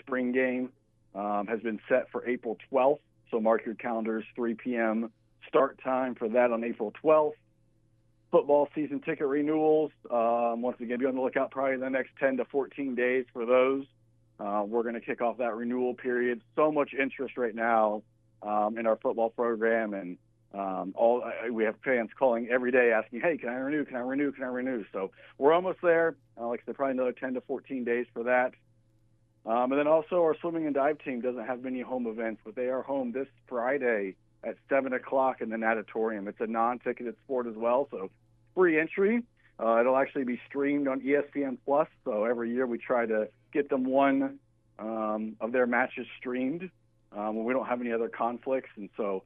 Speaker 12: Spring game has been set for April 12th. So mark your calendars, 3 p.m. start time for that on April 12th. Football season ticket renewals. Once again, be on the lookout probably the next 10 to 14 days for those. We're going to kick off that renewal period. So much interest right now in our football program, and We have fans calling every day asking, hey, can I renew? Can I renew? Can I renew? So we're almost there. Like I said, probably another 10 to 14 days for that. And then also our swimming and dive team doesn't have many home events, but they are home this Friday at 7 o'clock in the natatorium. It's a non-ticketed sport as well, so free entry. It'll actually be streamed on ESPN+. So every year we try to get them one of their matches streamed when we don't have any other conflicts. And so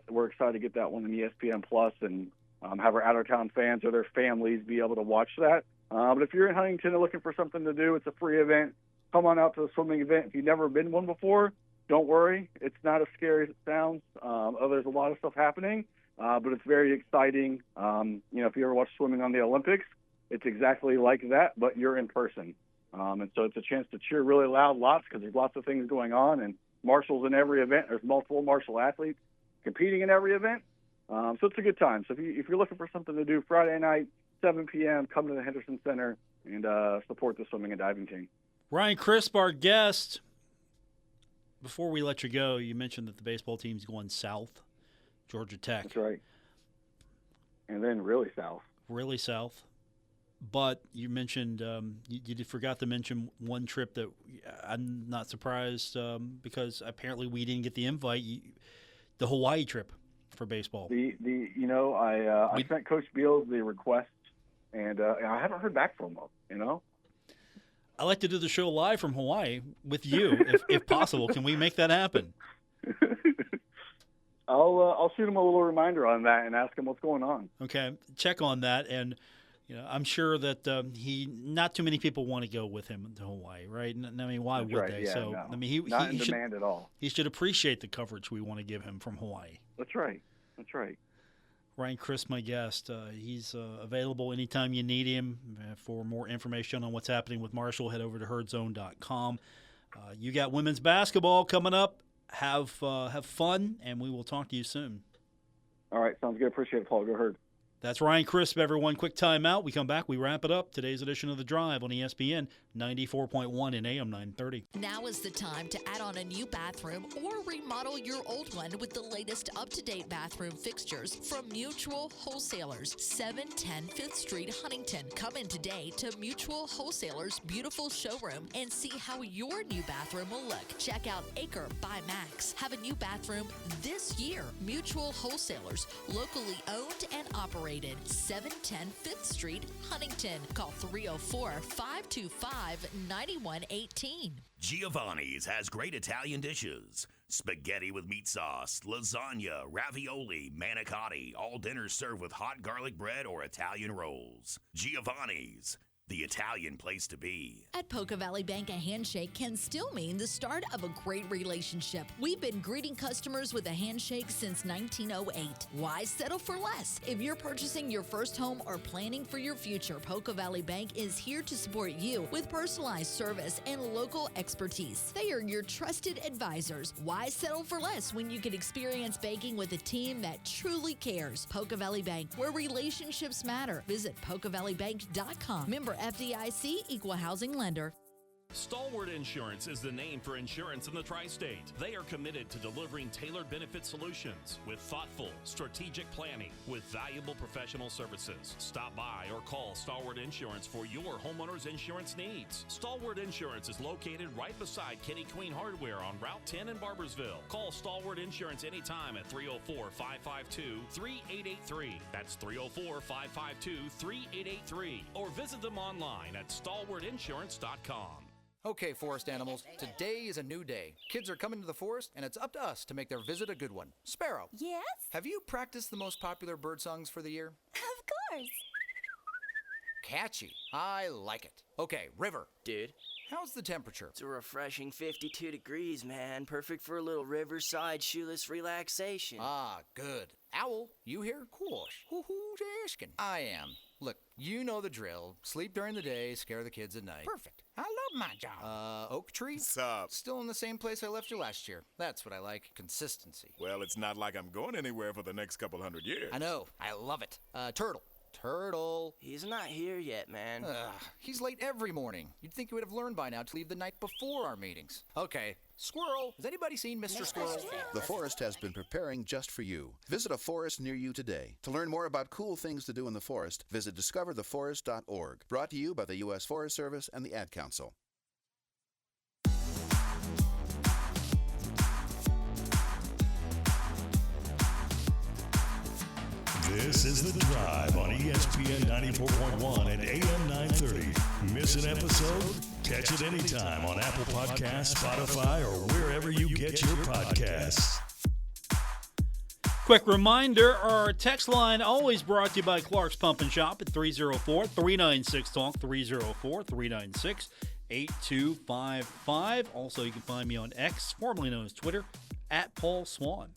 Speaker 12: we're excited to get that one on ESPN+, and have our out-of-town fans or their families be able to watch that. But if you're in Huntington and looking for something to do, it's a free event. Come on out to the swimming event. If you've never been one before, don't worry. It's not as scary as it sounds. There's a lot of stuff happening, but it's very exciting. If you ever watch swimming on the Olympics, it's exactly like that, but you're in person. And so it's a chance to cheer really loud lots because there's lots of things going on, and marshals in every event. There's multiple martial athletes competing in every event. So it's a good time. So if you're looking for something to do Friday night, 7 p.m., come to the Henderson Center and support the swimming and diving team.
Speaker 2: Ryan Crisp, our guest. Before we let you go, you mentioned that the baseball team's going south, Georgia Tech.
Speaker 12: That's right. And then really south.
Speaker 2: Really south. But you mentioned you forgot to mention one trip that I'm not surprised because apparently we didn't get the invite. The Hawaii trip for baseball.
Speaker 12: I sent Coach Beals the request, and I haven't heard back from him.
Speaker 2: I like to do the show live from Hawaii with you, if possible. Can we make that happen?
Speaker 12: I'll shoot him a little reminder on that and ask him what's going on.
Speaker 2: Okay, check on that, and I'm sure that not too many people want to go with him to Hawaii, right? I mean, why would they?
Speaker 12: Yeah,
Speaker 2: so
Speaker 12: no.
Speaker 2: I mean,
Speaker 12: not in demand at all.
Speaker 2: He should appreciate the coverage we want to give him from Hawaii.
Speaker 12: That's right.
Speaker 2: Ryan Crisp, my guest. He's available anytime you need him. For more information on what's happening with Marshall, head over to herdzone.com. You got women's basketball coming up. Have fun, and we will talk to you soon.
Speaker 12: All right, sounds good. Appreciate it, Paul. Go Herd.
Speaker 2: That's Ryan Crisp, everyone. Quick timeout. We come back. We wrap it up. Today's edition of The Drive on ESPN 94.1 and AM 930.
Speaker 7: Now is the time to add on a new bathroom or remodel your old one with the latest up-to-date bathroom fixtures from Mutual Wholesalers, 710 5th Street, Huntington. Come in today to Mutual Wholesalers' beautiful showroom and see how your new bathroom will look. Check out Acre by Max. Have a new bathroom this year. Mutual Wholesalers, locally owned and operated. 710 5th Street, Huntington. Call 304-525-9118.
Speaker 5: Giovanni's has great Italian dishes. Spaghetti with meat sauce, lasagna, ravioli, manicotti, all dinners served with hot garlic bread or Italian rolls. Giovanni's, the Italian place to be.
Speaker 7: At Poca Valley Bank, a handshake can still mean the start of a great relationship. We've been greeting customers with a handshake since 1908. Why settle for less? If you're purchasing your first home or planning for your future, Poca Valley Bank is here to support you with personalized service and local expertise. They are your trusted advisors. Why settle for less when you can experience banking with a team that truly cares? Poca Valley Bank, where relationships matter. Visit PocaValleyBank.com. Member FDIC, Equal Housing Lender.
Speaker 3: Stalwart Insurance is the name for insurance in the tri-state. They are committed to delivering tailored benefit solutions with thoughtful, strategic planning with valuable professional services. Stop by or call Stalwart Insurance for your homeowner's insurance needs. Stalwart Insurance is located right beside Kenny Queen Hardware on Route 10 in Barbersville. Call Stalwart Insurance anytime at 304-552-3883. That's 304-552-3883. Or visit them online at stalwartinsurance.com.
Speaker 13: Okay, forest animals, today is a new day. Kids are coming to the forest, and it's up to us to make their visit a good one. Sparrow.
Speaker 14: Yes?
Speaker 13: Have you practiced the most popular bird songs for the year?
Speaker 14: Of course.
Speaker 13: Catchy. I like it. Okay, River.
Speaker 15: Dude.
Speaker 13: How's the temperature?
Speaker 15: It's a refreshing 52 degrees, man. Perfect for a little riverside shoeless relaxation.
Speaker 13: Ah, good. Owl, you here? Course. Who's asking? I am. Look, you know the drill. Sleep during the day, scare the kids at night. Perfect. I love my job. Oak Tree?
Speaker 16: What's up?
Speaker 13: Still in the same place I left you last year. That's what I like. Consistency.
Speaker 16: Well, it's not like I'm going anywhere for the next couple hundred years.
Speaker 13: I know. I love it. Turtle. Turtle.
Speaker 15: He's not here yet, man.
Speaker 13: He's late every morning. You'd think he would have learned by now to leave the night before our meetings. Okay, Squirrel. Has anybody seen Mr. Squirrel?
Speaker 14: The forest has been preparing just for you. Visit a forest near you today. To learn more about cool things to do in the forest, visit discovertheforest.org. Brought to you by the U.S. Forest Service and the Ad Council.
Speaker 1: This is The Drive on ESPN 94.1 and AM 930. Miss an episode? Catch it anytime on Apple Podcasts, Spotify, or wherever you get your podcasts.
Speaker 2: Quick reminder, our text line always brought to you by Clark's Pump and Shop at 304-396-TALK, 304-396-8255. Also, you can find me on X, formerly known as Twitter, at Paul Swann.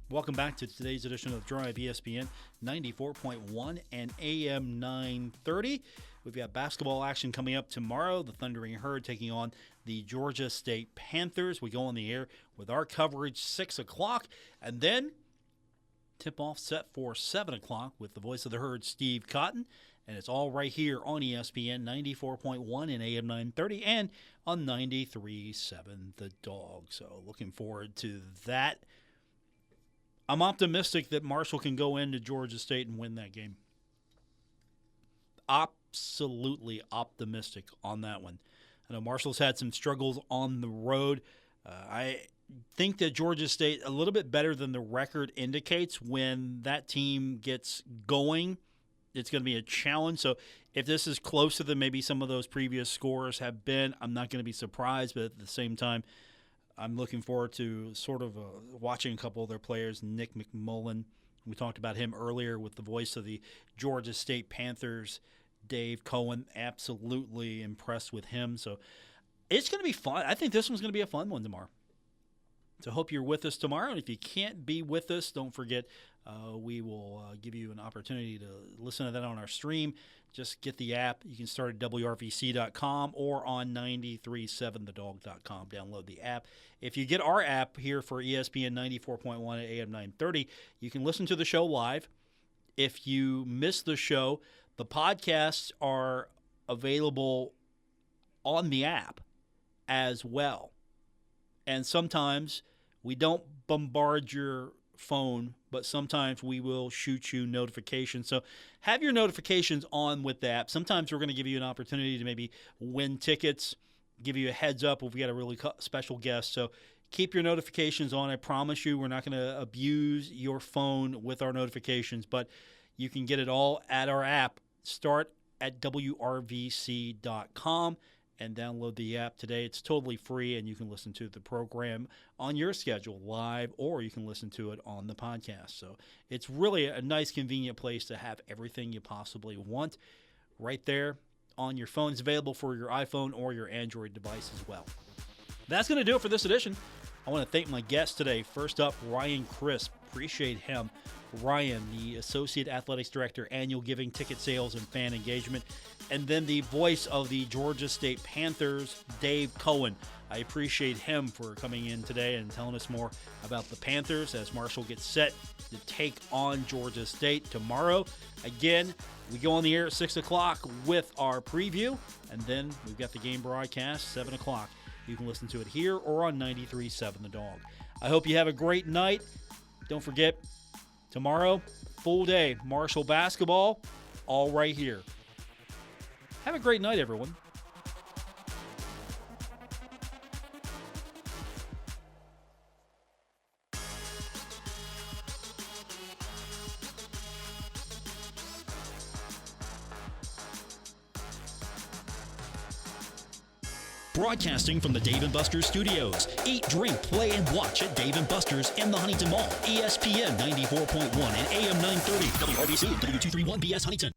Speaker 2: Welcome back to today's edition of The Drive, ESPN 94.1 and AM 930. We've got basketball action coming up tomorrow. The Thundering Herd taking on the Georgia State Panthers. We go on the air with our coverage 6 o'clock. And then tip-off set for 7 o'clock with the voice of the Herd, Steve Cotton. And it's all right here on ESPN 94.1 and AM 930 and on 93.7 The Dog. So looking forward to that. I'm optimistic that Marshall can go into Georgia State and win that game. Absolutely optimistic on that one. I know Marshall's had some struggles on the road. I think that Georgia State, a little bit better than the record indicates, when that team gets going, it's going to be a challenge. So if this is closer than maybe some of those previous scores have been, I'm not going to be surprised. But at the same time, I'm looking forward to sort of watching a couple of their players. Nick McMullen, we talked about him earlier with the voice of the Georgia State Panthers, Dave Cohen. Absolutely impressed with him. So it's going to be fun. I think this one's going to be a fun one tomorrow. So hope you're with us tomorrow. And if you can't be with us, don't forget we will give you an opportunity to listen to that on our stream. Just get the app. You can start at WRVC.com or on 937thedog.com. Download the app. If you get our app here for ESPN 94.1 at AM 930, you can listen to the show live. If you miss the show, the podcasts are available on the app as well. And sometimes we don't bombard your phone, but sometimes we will shoot you notifications. So have your notifications on with the app. Sometimes we're going to give you an opportunity to maybe win tickets, give you a heads up if we got a really special guest. So keep your notifications on. I promise you we're not going to abuse your phone with our notifications, but you can get it all at our app. Start at WRVC.com. and download the app today. It's totally free, and you can listen to the program on your schedule live, or you can listen to it on the podcast. So it's really a nice, convenient place to have everything you possibly want right there on your phone. It's available for your iPhone or your Android device as well. That's going to do it for this edition. I want to thank my guests today. First up, Ryan Crisp. Appreciate him. Ryan, the Associate Athletics Director, Annual Giving, Ticket Sales, and Fan Engagement. And then the voice of the Georgia State Panthers, Dave Cohen. I appreciate him for coming in today and telling us more about the Panthers as Marshall gets set to take on Georgia State tomorrow. Again, we go on the air at 6 o'clock with our preview, and then we've got the game broadcast, 7 o'clock. You can listen to it here or on 93.7 The Dog. I hope you have a great night. Don't forget, tomorrow, full day, Marshall basketball, all right here. Have a great night, everyone.
Speaker 16: Broadcasting from the Dave & Buster's studios. Eat, drink, play, and watch at Dave & Buster's in the Huntington Mall. ESPN 94.1 and AM 930. WRBC, W231BS Huntington.